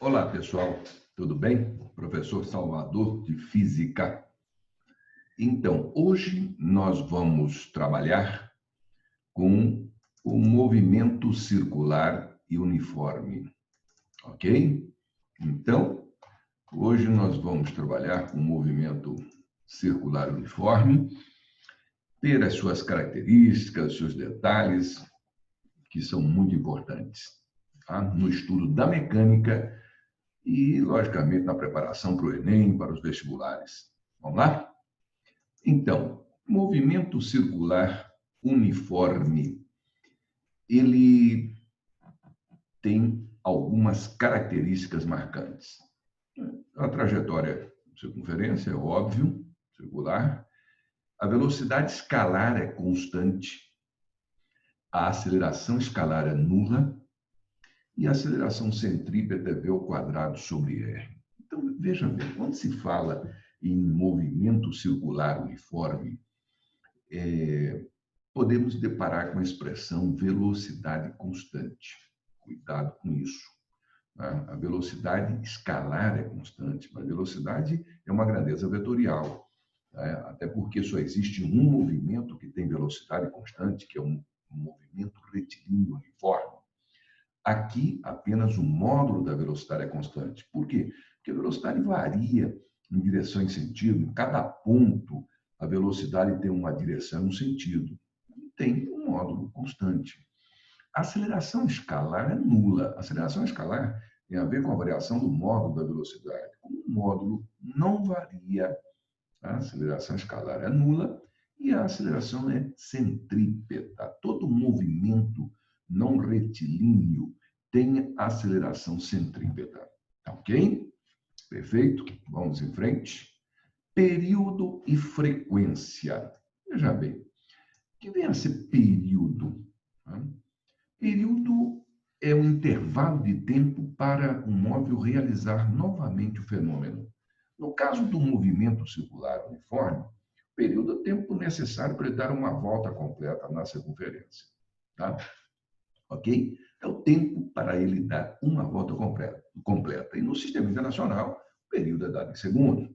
Olá, pessoal, tudo bem? Professor Salvador de Física. Então, hoje nós vamos trabalhar com o movimento circular e uniforme, ok? Então, hoje nós vamos trabalhar com o movimento circular e uniforme, ter as suas características, seus detalhes, que são muito importantes, tá? No estudo da mecânica e, logicamente, na preparação para o Enem, para os vestibulares. Vamos lá? Então, movimento circular uniforme, ele tem algumas características marcantes. A trajetória de circunferência é óbvio, circular. A velocidade escalar é constante. A aceleração escalar é nula. E a aceleração centrípeta é v ao quadrado sobre r. Então, veja bem, quando se fala em movimento circular uniforme, podemos deparar com a expressão velocidade constante. Cuidado com isso. Né? A velocidade escalar é constante, mas a velocidade é uma grandeza vetorial. Né? Até porque só existe um movimento que tem velocidade constante, que é um movimento retilíneo uniforme. Aqui, apenas o módulo da velocidade é constante. Por quê? Porque a velocidade varia em direção e sentido. Em cada ponto, a velocidade tem uma direção e um sentido. Tem um módulo constante. A aceleração escalar é nula. A aceleração escalar tem a ver com a variação do módulo da velocidade. Como o módulo não varia, a aceleração escalar é nula e a aceleração é centrípeta. Todo movimento não retilíneo tem aceleração centrípeta. Tá ok? Perfeito? Vamos em frente. Período e frequência. Veja bem, o que vem a ser período? Período é um intervalo de tempo para um móvel realizar novamente o fenômeno. No caso do movimento circular uniforme, o período é o tempo necessário para ele dar uma volta completa na circunferência. Tá? Ok? É o tempo para ele dar uma volta completa. E no sistema internacional, o período é dado em segundos.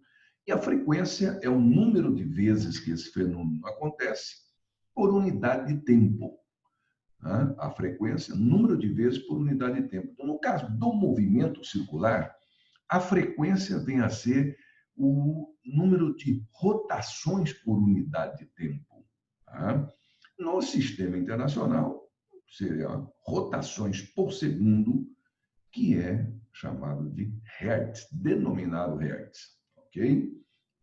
E a frequência é o número de vezes que esse fenômeno acontece por unidade de tempo. A frequência, número de vezes por unidade de tempo. Então, no caso do movimento circular, a frequência vem a ser o número de rotações por unidade de tempo. No sistema internacional, seriam rotações por segundo, que é chamado de Hertz, denominado Hertz. Ok?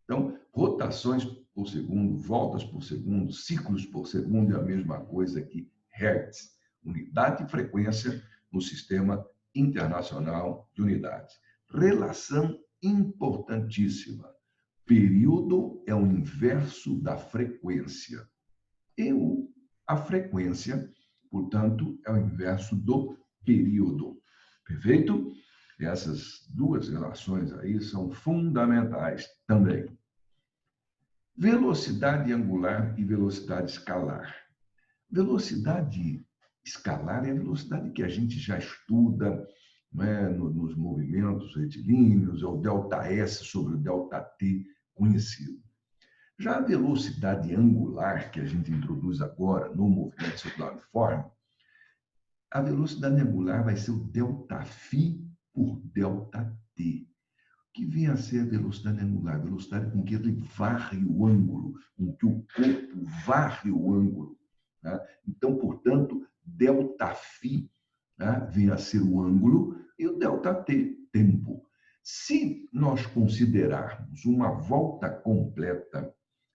Então, rotações por segundo, voltas por segundo, ciclos por segundo é a mesma coisa que Hertz, unidade de frequência no sistema internacional de unidades. Relação importantíssima. Período é o inverso da frequência. A frequência, portanto, é o inverso do período. Perfeito? Essas duas relações aí são fundamentais também. Velocidade angular e velocidade escalar. Velocidade escalar é a velocidade que a gente já estuda, né, nos movimentos retilíneos, é o ΔS sobre o ΔT conhecido. Já a velocidade angular, que a gente introduz agora no movimento circular uniforme, a velocidade angular vai ser o ΔΦ por ΔT, que vem a ser a velocidade angular, a velocidade com que ele varre o ângulo, com que o corpo varre o ângulo. Tá? Então, portanto, ΔΦ, tá, vem a ser o ângulo e o ΔT, tempo. Se nós considerarmos uma volta completa,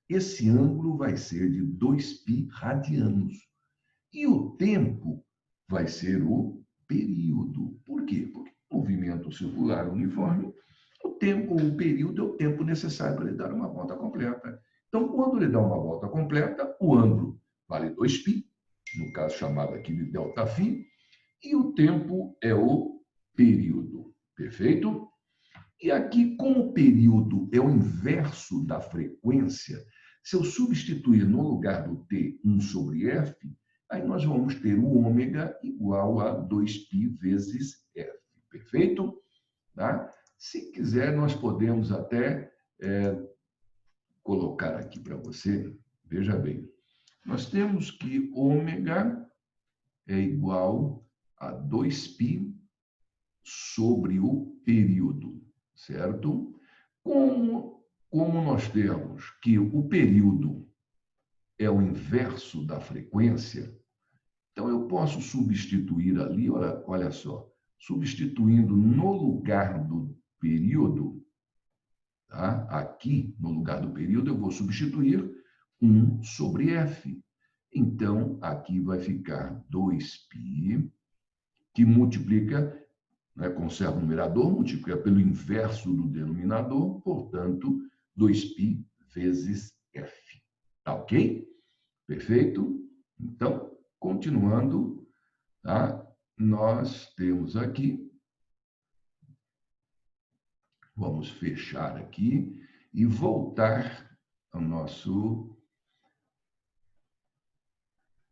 esse ângulo vai ser de 2π radianos. E o tempo vai ser o período. Por quê? Porque o movimento circular uniforme, o período é o tempo necessário para ele dar uma volta completa. Então, quando ele dá uma volta completa, o ângulo vale 2π, no caso chamado aqui de ΔΦ, e o tempo é o período. Perfeito? E aqui, como o período é o inverso da frequência, se eu substituir no lugar do T 1 sobre F, aí nós vamos ter o ômega igual a 2π vezes F. Perfeito? tá? Se quiser, nós podemos até colocar aqui para você, veja bem, nós temos que ômega é igual a 2π sobre o período, certo? Como nós temos que o período é o inverso da frequência, então eu posso substituir ali, olha só, substituindo no lugar do período, tá? Aqui, no lugar do período, eu vou substituir 1 sobre f. Então, aqui vai ficar 2π, que multiplica, né, conserva o numerador, multiplica pelo inverso do denominador, portanto, 2π vezes f. Tá ok? Perfeito? Então, continuando, tá? Nós temos aqui, vamos fechar aqui e voltar ao nosso,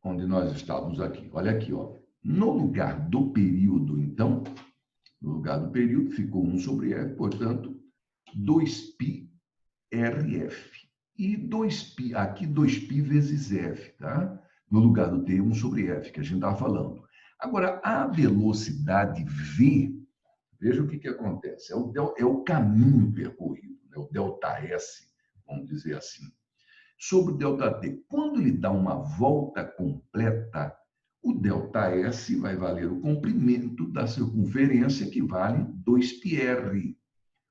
onde nós estávamos aqui. Olha aqui, ó. No lugar do período, então, no lugar do período ficou 1 sobre f, portanto, 2π RF. E 2π, aqui 2π vezes f, tá? No lugar do T, 1 sobre f, que a gente estava falando. Agora, a velocidade v, veja o que acontece. É o caminho percorrido, né? O ΔS, vamos dizer assim. Sobre o ΔT, quando ele dá uma volta completa, o ΔS vai valer o comprimento da circunferência, que vale 2πr.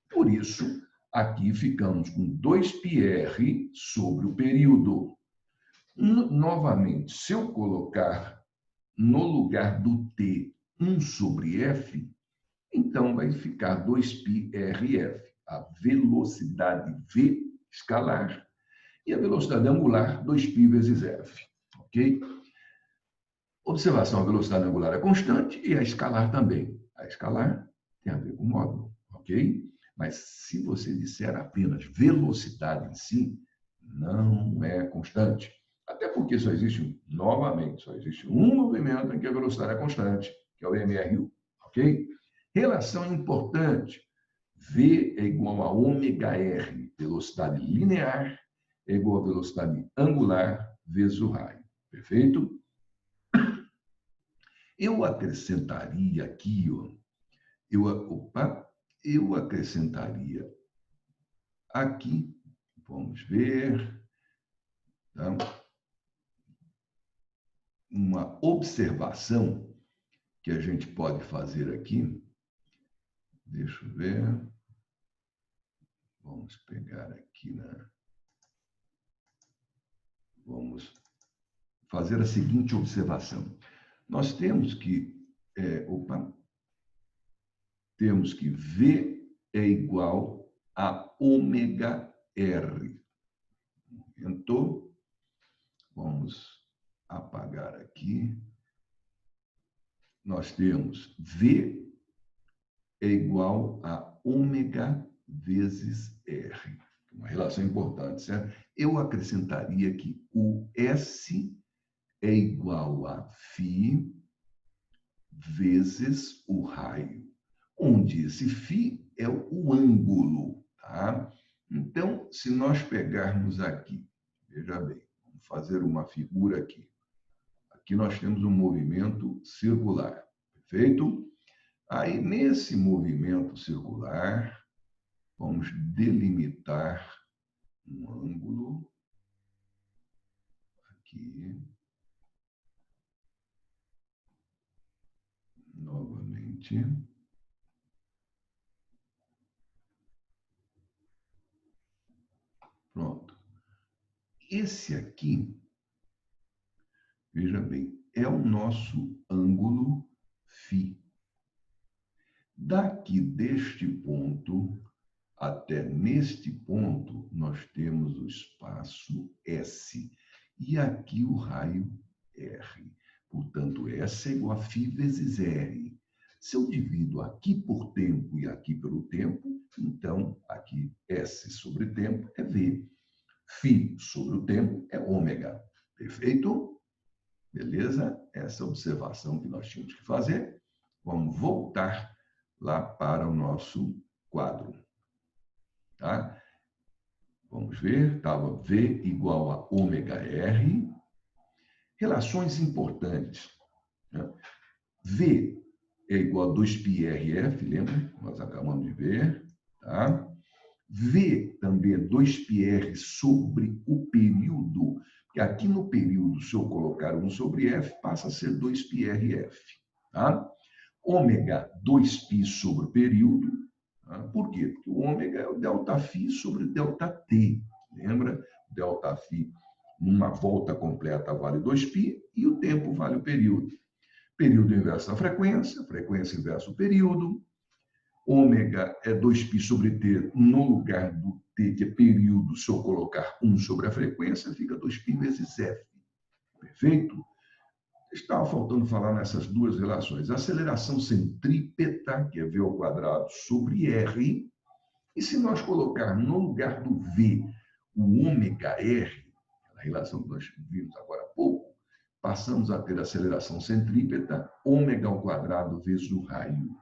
Por isso, aqui ficamos com 2πr sobre o período. Novamente, se eu colocar no lugar do t 1 sobre f, então vai ficar 2πrf, a velocidade v escalar, e a velocidade angular, 2π vezes f. Ok? Observação, a velocidade angular é constante e a escalar também. A escalar tem a ver com o módulo, ok? Mas se você disser apenas velocidade em si, não é constante. Até porque só existe, novamente, só existe um movimento em que a velocidade é constante, que é o MRU, ok? Relação importante. V é igual a ômega R, velocidade linear, é igual a velocidade angular vezes o raio. Perfeito? Eu acrescentaria aqui, ó, eu acrescentaria aqui, vamos ver, tá? Uma observação que a gente pode fazer aqui. Deixa eu ver. Vamos pegar aqui, né? Vamos fazer a seguinte observação. Nós temos que, temos que V é igual a ômega R. Entrou? Vamos apagar aqui. Nós temos V é igual a ômega vezes R. Uma relação importante, certo? Eu acrescentaria que o S é igual a φ vezes o raio, onde esse φ é o ângulo, tá? Então, se nós pegarmos aqui, veja bem, vamos fazer uma figura aqui. Aqui nós temos um movimento circular, perfeito? Aí, nesse movimento circular, vamos delimitar um ângulo aqui. Novamente. Pronto. Esse aqui, veja bem, é o nosso ângulo φ. Daqui deste ponto até neste ponto, nós temos o espaço S. E aqui o raio R. Portanto, S é igual a φ vezes R. Se eu divido aqui por tempo e aqui pelo tempo, então aqui S sobre tempo é V. Φ sobre o tempo é ômega. Perfeito? Beleza? Essa observação que nós tínhamos que fazer. Vamos voltar lá para o nosso quadro. Tá? Vamos ver, estava V igual a ômega R. Relações importantes. Né? V é igual a 2πrf, lembra? Nós acabamos de ver. Tá? V também é 2πr sobre o período, porque aqui no período, se eu colocar 1 sobre F, passa a ser 2πrf. Tá? Ômega, 2π sobre o período. Tá? Por quê? Porque o ômega é o ΔΦ sobre ΔT. Lembra? ΔΦ, numa volta completa, vale 2π, e o tempo vale o período. Período inverso da frequência, frequência inversa do período. Ômega é 2π sobre T, no lugar do T, que é período, se eu colocar 1 sobre a frequência, fica 2π vezes F. Perfeito? Estava faltando falar nessas duas relações. Aceleração centrípeta, que é V ao quadrado sobre R, e se nós colocar no lugar do V o ômega R, a relação que nós vimos agora há pouco, passamos a ter aceleração centrípeta, ômega ao quadrado vezes o raio.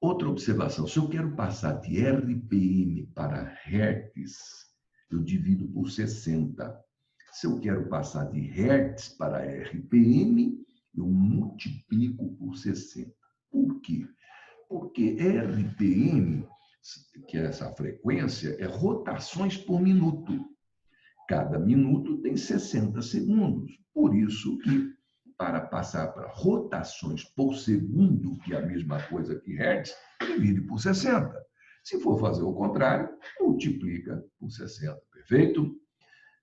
Outra observação, se eu quero passar de RPM para Hertz, eu divido por 60. Se eu quero passar de Hertz para RPM, eu multiplico por 60. Por quê? Porque RPM, que é essa frequência, é rotações por minuto. Cada minuto tem 60 segundos. Por isso que, para passar para rotações por segundo, que é a mesma coisa que Hertz, divide por 60. Se for fazer o contrário, multiplica por 60. Perfeito?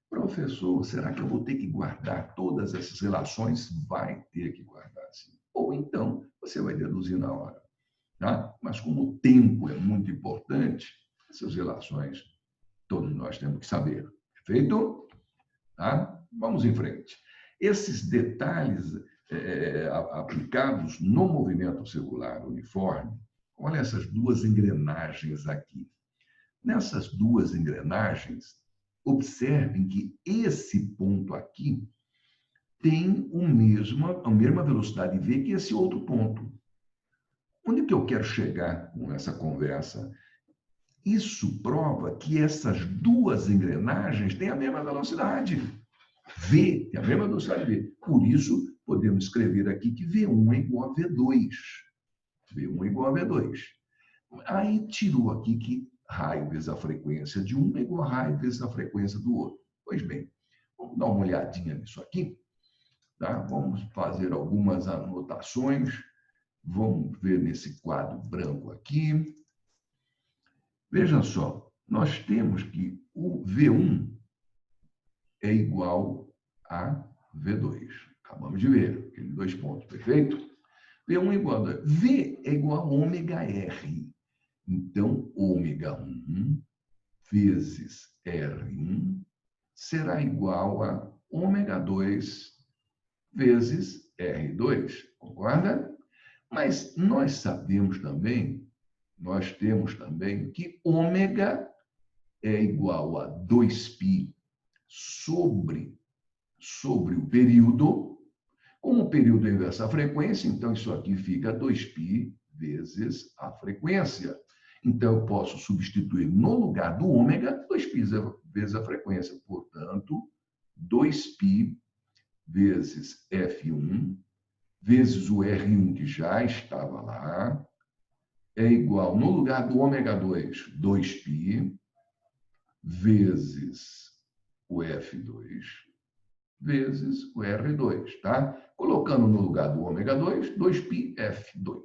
Professor, será que eu vou ter que guardar todas essas relações? Vai ter que guardar, sim. Ou então, você vai deduzir na hora. Tá? Mas como o tempo é muito importante, essas relações todos nós temos que saber. Perfeito? Tá? Vamos em frente. Esses detalhes aplicados no movimento circular uniforme, olha essas duas engrenagens aqui. Nessas duas engrenagens, observem que esse ponto aqui tem a mesma velocidade V que esse outro ponto. Onde que eu quero chegar com essa conversa? Isso prova que essas duas engrenagens têm a mesma velocidade. V tem a mesma velocidade V. Por isso, podemos escrever aqui que V1 é igual a V2. V1 é igual a V2. Aí tirou aqui que raio vezes a frequência de um é igual a raio vezes a frequência do outro. Pois bem, vamos dar uma olhadinha nisso aqui. Tá? Vamos fazer algumas anotações. Vamos ver nesse quadro branco aqui. Veja só, nós temos que o V1 é igual a V2. Acabamos de ver, aqueles dois pontos, perfeito? V1 é igual a V é igual a ômega R. Então, ômega 1 vezes R1 será igual a ômega 2 vezes R2. Concorda? Mas nós temos também que ômega é igual a 2π sobre o período. Como o período é inverso à frequência, então isso aqui fica 2π vezes a frequência. Então, eu posso substituir no lugar do ômega 2π vezes a frequência. Portanto, 2π vezes F1 vezes o R1 que já estava lá é igual, no lugar do ômega 2, 2π vezes o F2 vezes o R2, tá? Colocando no lugar do ômega 2, 2π F2.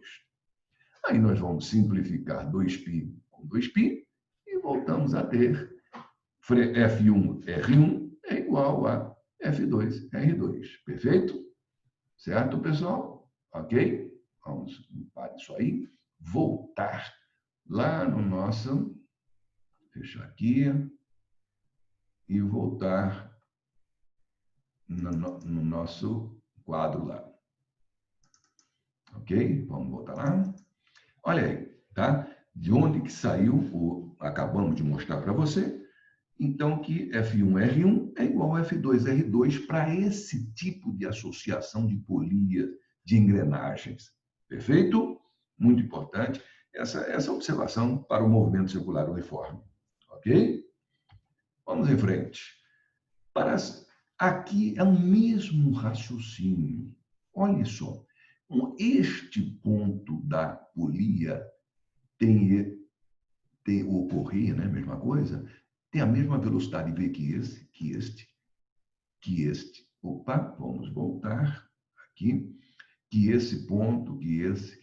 Aí nós vamos simplificar 2π com 2π e voltamos a ter F1, R1 é igual a F2, R2. Perfeito? Certo, pessoal? Ok? Vamos limpar isso aí. Voltar lá no nosso... Fechar aqui. E voltar no nosso quadro lá. Ok? Vamos voltar lá. Olha aí, tá? De onde que saiu, acabamos de mostrar para você. Então, que F1R1 é igual a F2R2 para esse tipo de associação de polias, de engrenagens. Perfeito? muito importante essa observação para o movimento circular uniforme. Ok? Vamos em frente. Aqui é o mesmo raciocínio. Olha só, este ponto da polia tem ocorrer, né? Mesma coisa, tem a mesma velocidade v que este. Opa, vamos voltar aqui. Que esse ponto, que este.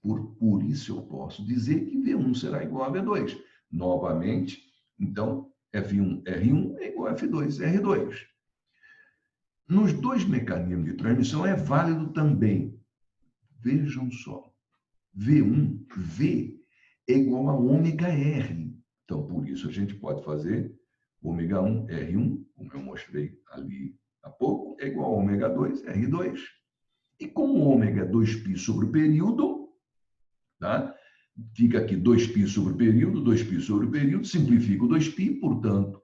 Por isso eu posso dizer que V1 será igual a V2. Novamente, então, R1 é igual a F2, R2. Nos dois mecanismos de transmissão é válido também. Vejam só. V é igual a ômega R. Então, por isso, a gente pode fazer ômega 1, R1, como eu mostrei ali há pouco, é igual a ômega 2, R2. E como ômega é 2π sobre o período, tá? Fica aqui 2π sobre o período, 2π sobre o período, simplifica o 2π, portanto,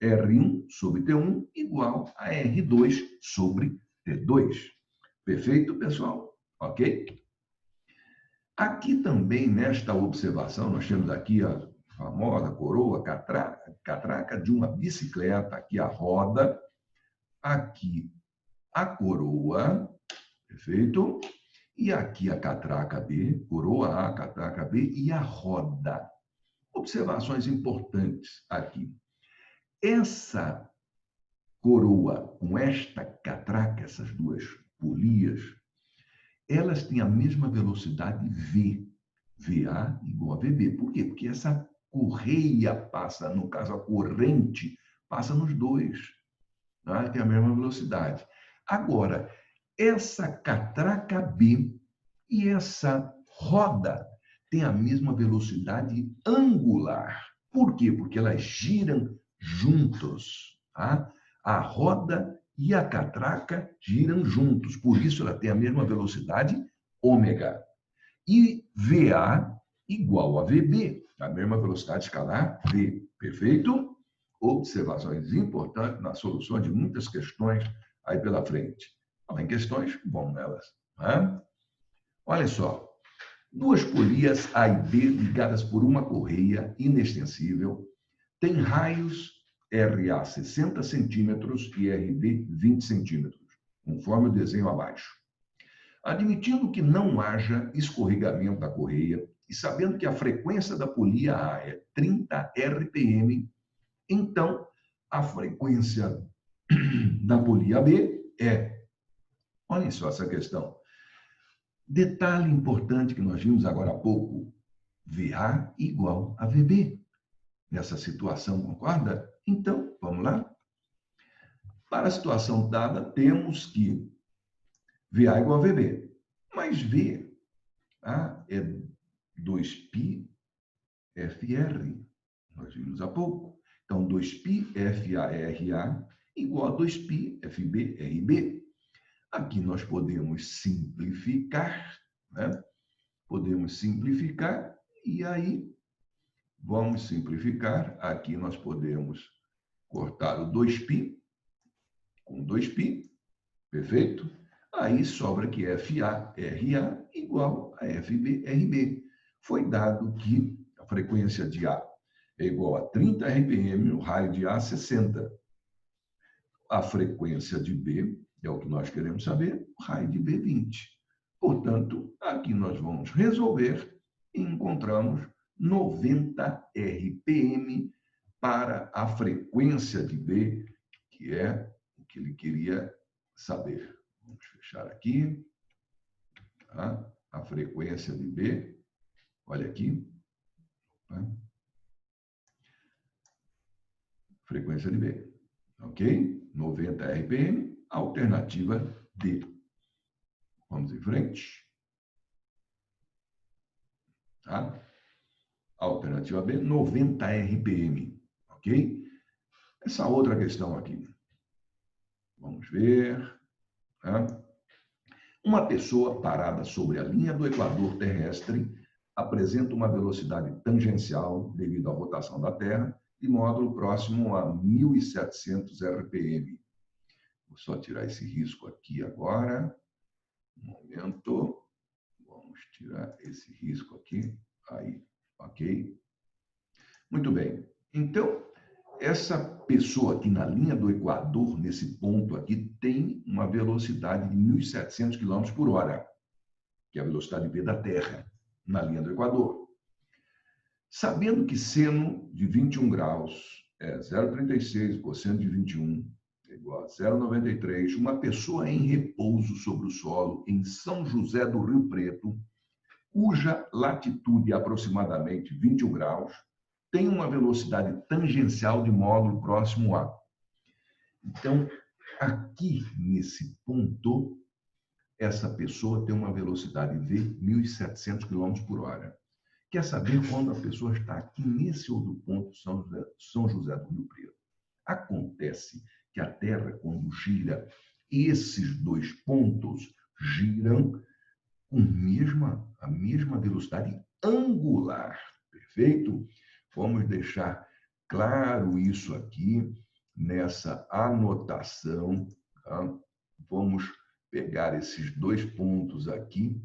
R1 sobre T1 igual a R2 sobre T2. Perfeito, pessoal? Ok? Aqui também, nesta observação, nós temos aqui a famosa coroa catraca de uma bicicleta, aqui a roda, aqui a coroa, perfeito? E aqui a catraca B, coroa A, catraca B e a roda. Observações importantes aqui. Essa coroa com esta catraca, essas duas polias, elas têm a mesma velocidade V. VA igual a VB. Por quê? Porque essa correia passa, no caso a corrente, passa nos dois. Tá? Tem a mesma velocidade. Agora, essa catraca B e essa roda têm a mesma velocidade angular. Por quê? Porque elas giram juntos. Tá? A roda e a catraca giram juntos. Por isso, ela tem a mesma velocidade ômega. E VA igual a VB, a mesma velocidade escalar V. Perfeito? Observações importantes na solução de muitas questões aí pela frente. Falar em questões, vamos nelas. Né? Olha só. Duas polias A e B ligadas por uma correia inextensível têm raios RA 60 centímetros e RB 20 centímetros, conforme o desenho abaixo. Admitindo que não haja escorregamento da correia e sabendo que a frequência da polia A é 30 RPM, então a frequência da polia B é... Olhem só essa questão. Detalhe importante que nós vimos agora há pouco, VA igual a VB. Nessa situação, concorda? Então, vamos lá? Para a situação dada, temos que VA igual a VB. Mas V é 2π FR. Nós vimos há pouco. Então, 2π FARA igual a 2π FB RB. Aqui nós podemos simplificar, né? Podemos simplificar e aí vamos simplificar. Aqui nós podemos cortar o 2π com 2π, perfeito? Aí sobra que FA, RA igual a FB, RB. Foi dado que a frequência de A é igual a 30 RPM, o raio de A 60. A frequência de B é o que nós queremos saber, o raio de B 20. Portanto, aqui nós vamos resolver e encontramos 90 RPM para a frequência de B, que é o que ele queria saber. Vamos fechar aqui. Tá? A frequência de B, olha aqui. Tá? Frequência de B, ok? 90 RPM, alternativa D. Vamos em frente. Tá? Alternativa B, 90 RPM, ok? Essa outra questão aqui. Vamos ver. Tá? Uma pessoa parada sobre a linha do equador terrestre apresenta uma velocidade tangencial devido à rotação da Terra de módulo próximo a 1.700 RPM. Vou só tirar esse risco aqui agora. Um momento. Vamos Vamos tirar esse risco aqui. Aí, ok? Muito bem. Então, essa pessoa aqui na linha do Equador, nesse ponto aqui, tem uma velocidade de 1.700 km por hora, que é a velocidade V da Terra, na linha do Equador. Sabendo que seno de 21 graus é 0,36, cosseno de 21 é igual a 0,93, uma pessoa em repouso sobre o solo em São José do Rio Preto, cuja latitude é aproximadamente 21 graus, tem uma velocidade tangencial de módulo próximo a. Então, aqui nesse ponto, essa pessoa tem uma velocidade V 1.700 km por hora. Quer saber quando a pessoa está aqui nesse outro ponto, São José do Rio Preto? Acontece que a Terra, quando gira, esses dois pontos giram com a mesma velocidade angular. Perfeito? Vamos deixar claro isso aqui nessa anotação. Tá? Vamos pegar esses dois pontos aqui.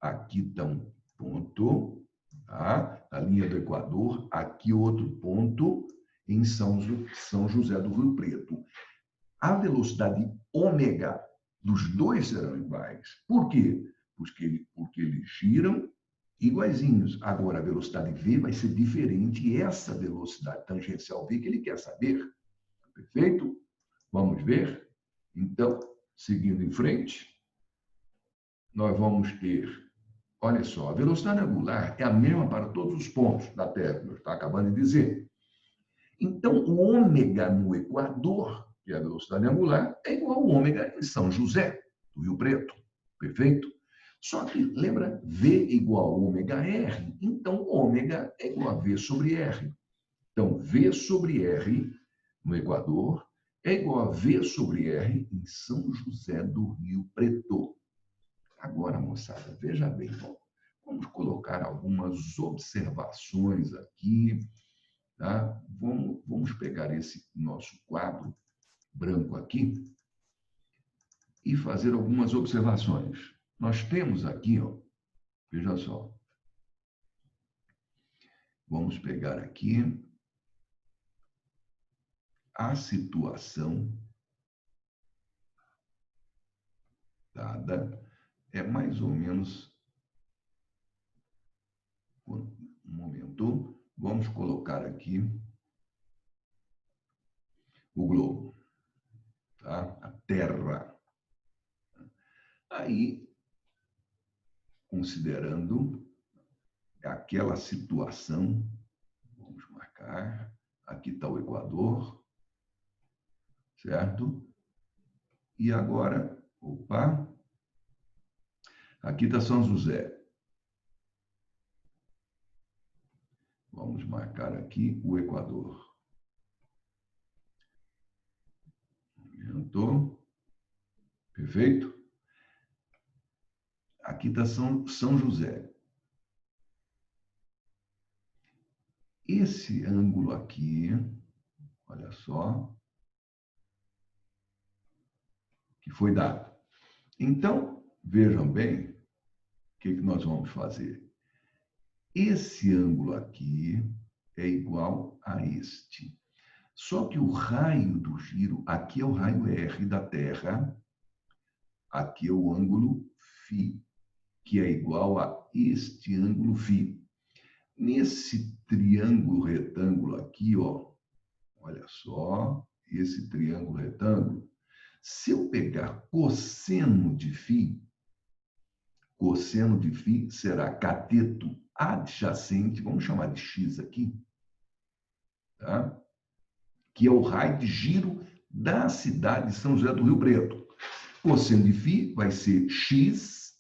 Aqui está um ponto, tá? Na linha do Equador. Aqui outro ponto em São José do Rio Preto. A velocidade ômega dos dois serão iguais. Por quê? Porque eles giram iguaizinhos. Agora, a velocidade V vai ser diferente e essa velocidade tangencial V que ele quer saber. Perfeito? Vamos ver? Então, seguindo em frente, nós vamos ter, olha só, a velocidade angular é a mesma para todos os pontos da Terra, eu estou acabando de dizer. Então, o ômega no Equador, que é a velocidade angular, é igual ao ômega em São José do Rio Preto. Perfeito? Só que, lembra, V igual a ômega R. Então, ômega é igual a V sobre R. Então, V sobre R no Equador é igual a V sobre R em São José do Rio Preto. Agora, moçada, veja bem, vamos colocar algumas observações aqui. Tá? Vamos pegar esse nosso quadro branco aqui e fazer algumas observações. Nós temos aqui, ó, veja só. Vamos pegar aqui a situação dada. É mais ou menos um momento. Vamos colocar aqui o globo, tá? A Terra. Aí, considerando aquela situação, vamos marcar, aqui está o Equador, certo? E agora, opa, aqui está São José. Vamos marcar aqui o Equador. Aumentou. Perfeito? Aqui está São José. Esse ângulo aqui, olha só, que foi dado. Então, vejam bem o que nós vamos fazer. Esse ângulo aqui é igual a este. Só que o raio do giro, aqui é o raio R da Terra, aqui é o ângulo φ, que é igual a este ângulo φ. Nesse triângulo retângulo aqui, ó, olha só, esse triângulo retângulo, se eu pegar cosseno de φ será cateto adjacente, vamos chamar de x aqui, tá? Que é o raio de giro da cidade de São José do Rio Preto. Cosseno de φ vai ser x,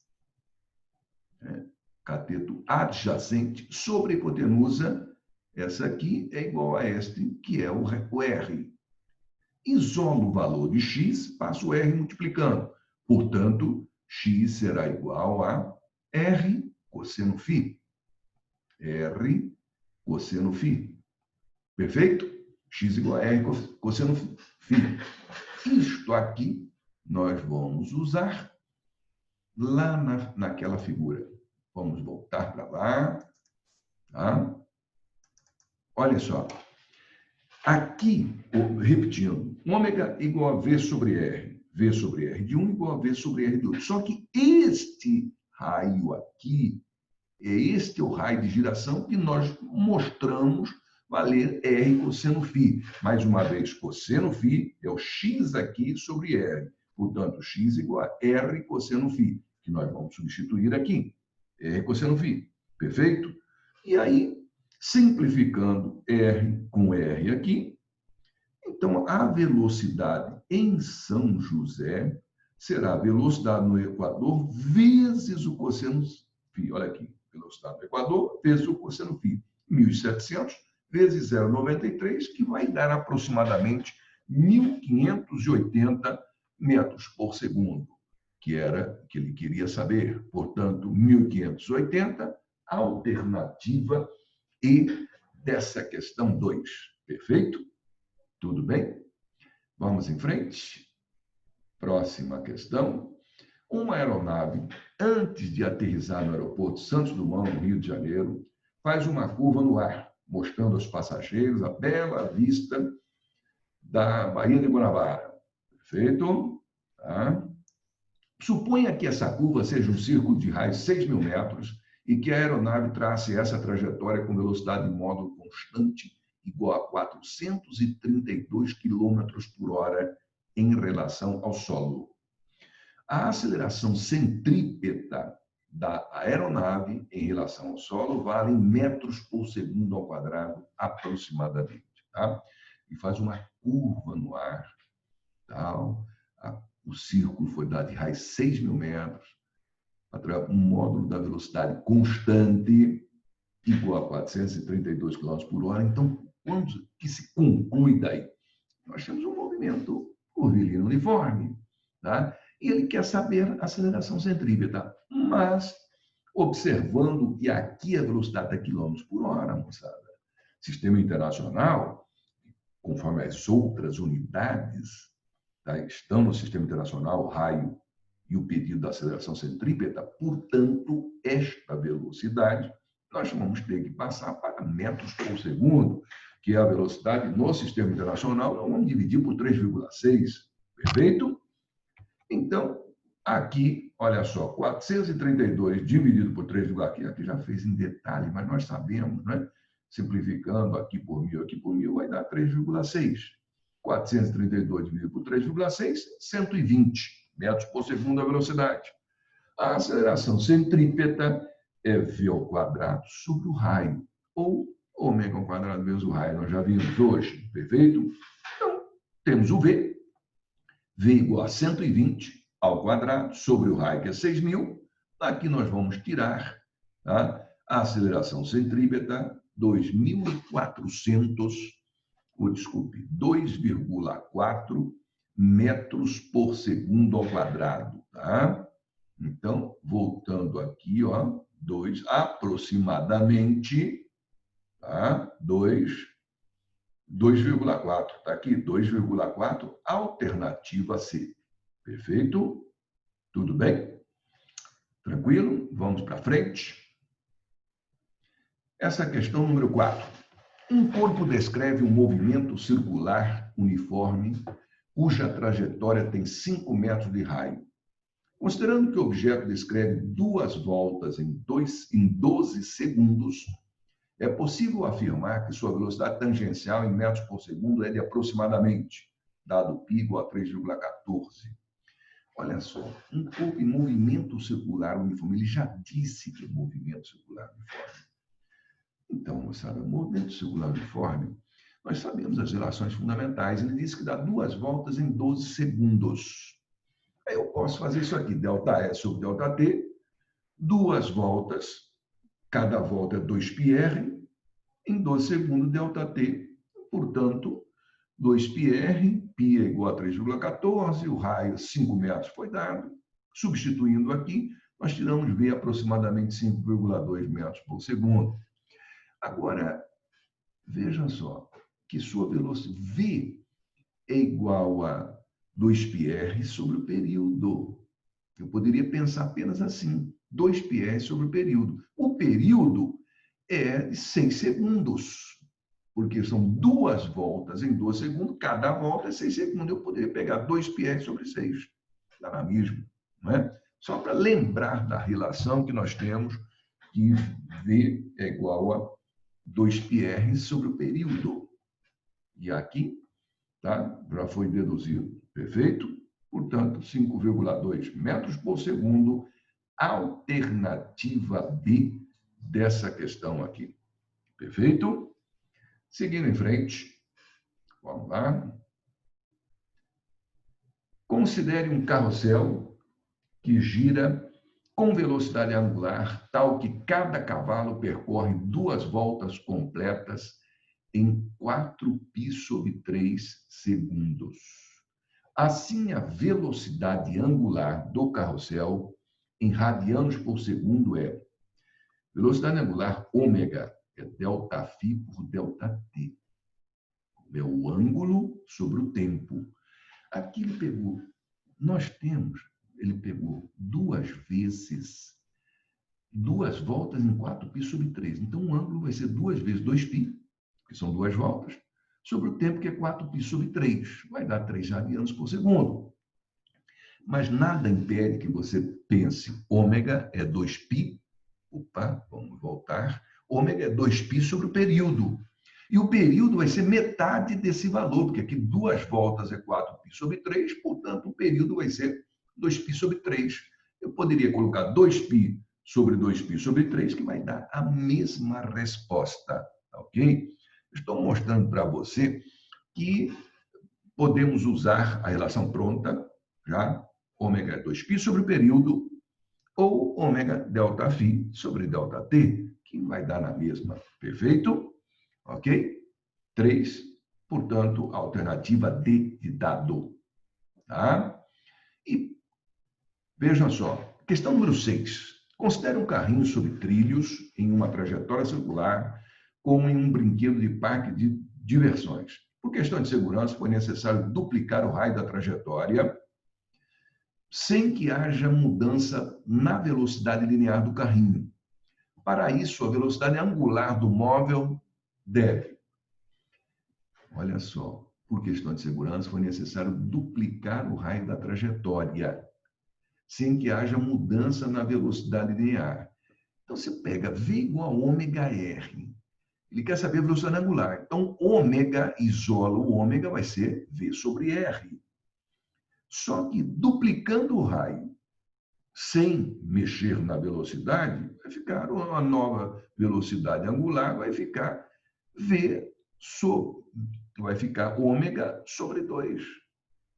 cateto adjacente, sobre a hipotenusa, essa aqui é igual a este, que é o R. Isolo o valor de x, passo o R multiplicando. Portanto, x será igual a R cosseno φ. R cosseno φ. Perfeito? X igual a R cosseno φ. Isto aqui nós vamos usar lá naquela figura. Vamos voltar para lá. Tá? Olha só. Aqui, repetindo, ômega igual a V sobre R. V sobre R de 1 igual a V sobre R de 2. Só que este raio aqui, este é o raio de giração que nós mostramos valer R cosseno φ. Mais uma vez, cosseno φ é o x aqui sobre R. Portanto, x igual a R cosseno φ, que nós vamos substituir aqui. R cosseno φ. Perfeito? E aí, simplificando R com R aqui, então a velocidade em São José será a velocidade no Equador vezes o cosseno φ. Olha aqui, velocidade no Equador vezes o cosseno φ. 1.700 vezes 0,93, que vai dar aproximadamente 1.580 metros por segundo, que era o que ele queria saber. Portanto, 1.580, alternativa E dessa questão 2. Perfeito? Tudo bem? Vamos em frente. Próxima questão. Uma aeronave, antes de aterrissar no aeroporto Santos Dumont, no Rio de Janeiro, faz uma curva no ar, mostrando aos passageiros a bela vista da Baía de Guanabara. Perfeito? Tá? Suponha que essa curva seja um círculo de raio de 6.000 metros e que a aeronave trace essa trajetória com velocidade de módulo constante igual a 432 km por hora em relação ao solo. A aceleração centrípeta da aeronave em relação ao solo vale em metros por segundo ao quadrado, aproximadamente. Tá? E faz uma curva no ar. Tal. O círculo foi dado de raio 6.000 metros, um módulo da velocidade constante igual a 432 km por hora. Então, quando que se conclui daí? Nós temos um movimento curvilíneo uniforme, tá? E ele quer saber a aceleração centrípeta, mas observando que aqui a velocidade é quilômetros por hora, moçada. Sistema internacional, conforme as outras unidades, tá, estão no sistema internacional, o raio e o pedido da aceleração centrípeta, portanto, esta velocidade nós vamos ter que passar para metros por segundo, que é a velocidade no sistema internacional, nós vamos dividir por 3,6, perfeito? Então, aqui, olha só, 432 dividido por 3,6, aqui já fez em detalhe, mas nós sabemos, né? Simplificando aqui por 1.000, vai dar 3,6. 432 dividido por 3,6, 120 metros por segundo a velocidade. A aceleração centrípeta é V ao quadrado sobre o raio, ou ômega ao quadrado vezes o raio, nós já vimos hoje, perfeito? Então, temos o V, V igual a 120 ao quadrado sobre o raio, que é 6.000. Daqui nós vamos tirar, tá? A aceleração centrípeta, 2.400, desculpe, 2,4 metros por segundo ao quadrado, tá? Então, voltando aqui, ó, 2, aproximadamente, tá? 2,4, tá aqui, 2,4, alternativa C. Perfeito? Tudo bem? Tranquilo? Vamos para frente. Essa questão número 4. Um corpo descreve um movimento circular uniforme cuja trajetória tem 5 metros de raio. Considerando que o objeto descreve 2 voltas em 12 segundos, é possível afirmar que sua velocidade tangencial em metros por segundo é de aproximadamente, dado π igual a 3,14. Olha só, um corpo em movimento circular uniforme, ele já disse que é movimento circular uniforme. Então, moçada, movimento circular uniforme, nós sabemos as relações fundamentais. Ele disse que dá 2 voltas em 12 segundos. Aí eu posso fazer isso aqui, ΔE sobre ΔT, 2 voltas, cada volta é 2πr, em 12 segundos ΔT. Portanto, 2πr, π é igual a 3,14, o raio 5 metros foi dado. Substituindo aqui, nós tiramos V aproximadamente 5,2 metros por segundo. Agora, veja só, que sua velocidade V é igual a 2πr sobre o período. Eu poderia pensar apenas assim, 2πr sobre o período. O período é de 6 segundos, porque são 2 voltas em 2 segundos, cada volta é 6 segundos. Eu poderia pegar 2πr sobre 6, dá na mesma, não é? Só para lembrar da relação que nós temos, que V é igual a 2πr sobre o período. E aqui, tá? Já foi deduzido. Perfeito? Portanto, 5,2 metros por segundo, alternativa B dessa questão aqui. Perfeito? Seguindo em frente, vamos lá. Considere um carrossel que gira com velocidade angular tal que cada cavalo percorre 2 voltas completas em 4π sobre 3 segundos. Assim, a velocidade angular do carrossel em radianos por segundo é velocidade angular ômega, é ΔΦ por ΔT. É o ângulo sobre o tempo. Aqui ele pegou, ele pegou 2 vezes 2 voltas em 4π sobre 3. Então, o ângulo vai ser 2 vezes 2π, que são 2 voltas, sobre o tempo, que é 4π sobre 3. Vai dar 3 radianos por segundo. Mas nada impede que você pense, ômega é 2π, opa, vamos voltar, ômega é 2π sobre o período. E o período vai ser metade desse valor, porque aqui 2 voltas é 4π sobre 3, portanto, o período vai ser 2π sobre 3. Eu poderia colocar 2π sobre 2π sobre 3, que vai dar a mesma resposta, ok? Estou mostrando para você que podemos usar a relação pronta, já, ômega é 2π sobre o período, ou ômega ΔΦ sobre ΔT, que vai dar na mesma. Perfeito? Ok? 3, portanto, alternativa D de dado. Tá? E vejam só, questão número 6. Considere um carrinho sobre trilhos em uma trajetória circular, como em um brinquedo de parque de diversões. Por questão de segurança, foi necessário duplicar o raio da trajetória sem que haja mudança na velocidade linear do carrinho. Para isso, a velocidade angular do móvel deve. Olha só, por questão de segurança, foi necessário duplicar o raio da trajetória, sem que haja mudança na velocidade linear. Então, você pega V igual a ômega R. Ele quer saber a velocidade angular. Então, ômega isola o ômega, vai ser V sobre R. Só que duplicando o raio, sem mexer na velocidade, vai ficar uma nova velocidade angular, vai ficar V sobre, vai ficar ômega sobre 2.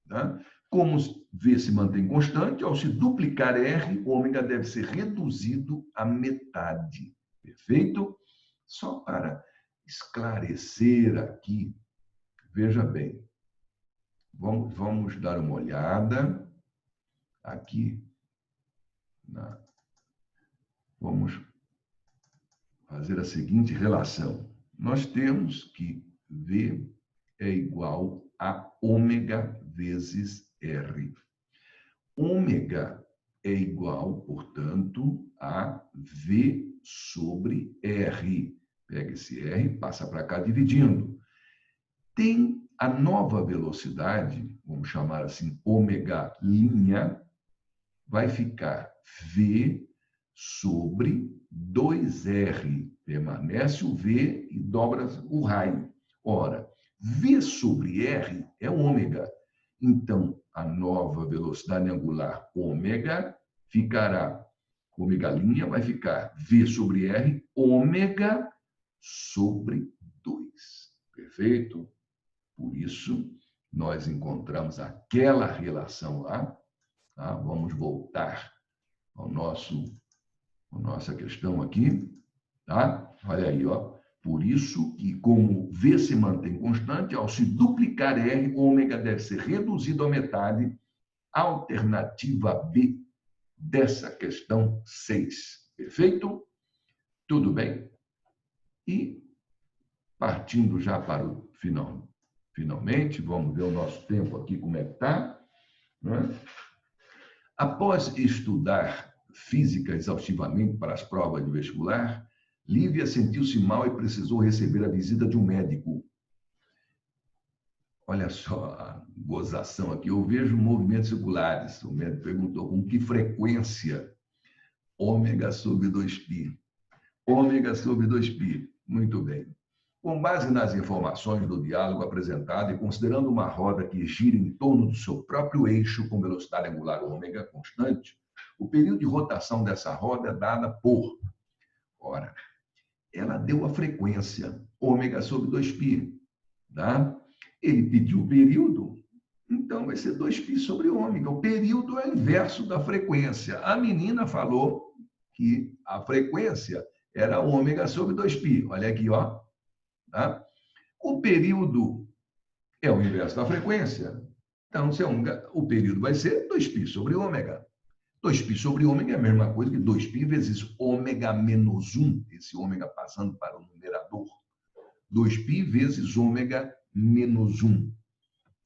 Tá? Como V se mantém constante, ao se duplicar R, ômega deve ser reduzido à metade. Perfeito? Só para esclarecer aqui, veja bem, vamos dar uma olhada aqui. Vamos fazer a seguinte relação. Nós temos que V é igual a ômega vezes R. Ômega é igual, portanto, a V sobre R. Pega esse R, passa para cá dividindo. Tem a nova velocidade, vamos chamar assim, ômega linha, vai ficar V sobre 2R. Permanece o V e dobra o raio. Ora, V sobre R é ômega. Então, a nova velocidade angular ômega ficará, ômega linha vai ficar V sobre R, ômega sobre 2. Perfeito? Por isso, nós encontramos aquela relação lá. Tá? Vamos voltar ao nossa questão aqui. Tá? Olha aí, ó. Por isso que, como V se mantém constante, ao se duplicar R, ômega deve ser reduzido à metade. Alternativa B dessa questão 6. Perfeito? Tudo bem? E, partindo já para o finalmente, vamos ver o nosso tempo aqui, como é que está. Né? Após estudar física exaustivamente para as provas de vestibular, Lívia sentiu-se mal e precisou receber a visita de um médico. Olha só a gozação aqui. Eu vejo movimentos circulares. O médico perguntou com que frequência? Ômega sobre 2π. Ômega sobre 2π. Muito bem. Com base nas informações do diálogo apresentado e considerando uma roda que gira em torno do seu próprio eixo com velocidade angular ômega constante, o período de rotação dessa roda é dada por... Ora, ela deu a frequência, ômega sobre 2π. Tá? Ele pediu o período, então vai ser 2π sobre ômega. O período é o inverso da frequência. A menina falou que a frequência era ômega sobre 2π. Olha aqui, ó. Tá? O período é o inverso da frequência. Então, se ômega, o período vai ser 2π sobre ômega. 2π sobre ômega é a mesma coisa que 2π vezes ômega menos 1. Esse ômega passando para o numerador. 2π vezes ômega menos 1.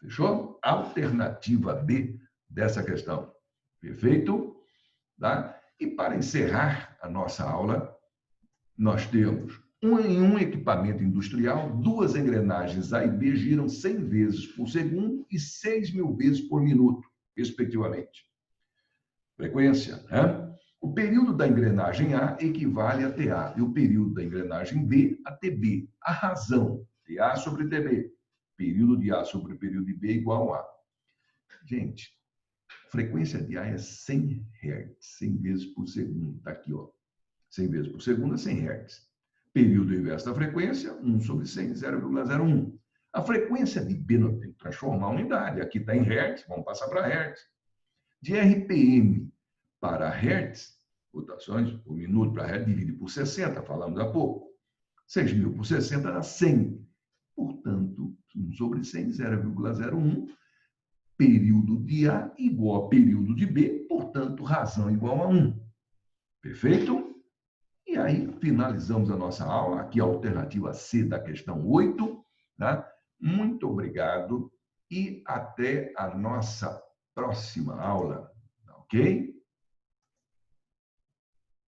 Fechou? Alternativa B dessa questão. Perfeito? Tá? E para encerrar a nossa aula, nós temos em um equipamento industrial, duas engrenagens A e B giram 100 vezes por segundo e 6.000 vezes por minuto, respectivamente. Frequência, né? O período da engrenagem A equivale a TA e o período da engrenagem B a TB. A razão, TA sobre TB. Período de A sobre o período de B igual a. Gente, a frequência de A é 100 Hz, 100 vezes por segundo. Está aqui, ó. 100 vezes por segundo é 100 Hz. Período inverso da frequência, 1 sobre 100, 0,01. A frequência de B nós temos que transformar a unidade. Aqui está em Hz, vamos passar para Hz. De RPM para Hz, rotações por minuto para Hz, divide por 60, falamos há pouco. 6.000 por 60 dá 100. Portanto, 1 sobre 100, 0,01. Período de A igual a período de B, portanto, razão igual a 1. Perfeito? E aí, finalizamos a nossa aula. Aqui a alternativa C da questão 8. Tá? Muito obrigado e até a nossa próxima aula. Ok?